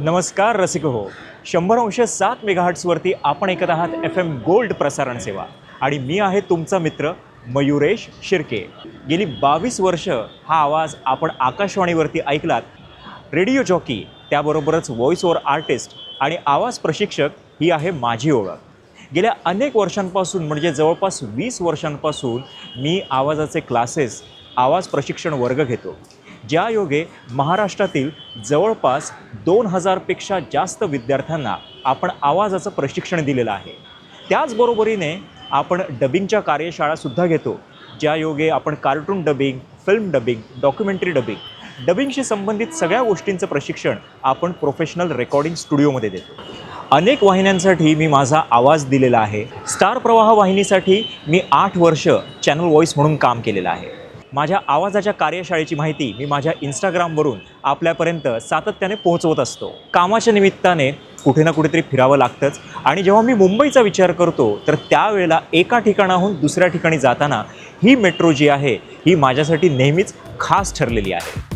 नमस्कार रसिक हो. 100.7 मेगाहर्ट्सवरती आपण ऐकत आहात FM गोल्ड प्रसारण सेवा आणि मी आहे तुमचा मित्र मयुरेश शिर्के. गेली 22 वर्ष हा आवाज आपण आकाशवाणीवरती ऐकलात. रेडिओ जॉकी, त्याबरोबरच व्हॉइस ओव्हर आर्टिस्ट आणि आवाज प्रशिक्षक ही आहे माझी ओळख. गेल्या अनेक वर्षांपासून म्हणजे जवळपास 20 वर्षांपासून मी आवाजाचे क्लासेस, आवाज प्रशिक्षण वर्ग घेतो. ज्या योगे महाराष्ट्रातील जवळपास 2000पेक्षा जास्त विद्यार्थ्यांना आपण आवाजाचं प्रशिक्षण दिलेलं आहे. त्याचबरोबरीने आपण डबिंगच्या कार्यशाळासुद्धा घेतो, ज्या योगे आपण cartoon dubbing, film dubbing, documentary dubbing, डबिंगशी संबंधित सगळ्या गोष्टींचं प्रशिक्षण आपण प्रोफेशनल रेकॉर्डिंग स्टुडिओमध्ये देतो. अनेक वाहिन्यांसाठी मी माझा आवाज दिलेला आहे. स्टार प्रवाह वाहिनीसाठी मी 8 वर्ष चॅनल व्हॉइस म्हणून काम केलेलं आहे. माझ्या आवाजाच्या कार्यशाळेची माहिती मी माझ्या इंस्टाग्रामवरून आपल्यापर्यंत सातत्याने पोहोचवत असतो. कामाच्या निमित्ताने कुठे ना कुठेतरी फिरावं लागतंच आणि जेव्हा मी मुंबईचा विचार करतो तर त्यावेळेला एका ठिकाणाहून दुसऱ्या ठिकाणी जाताना ही मेट्रो जी आहे ही माझ्यासाठी नेहमीच खास ठरलेली आहे.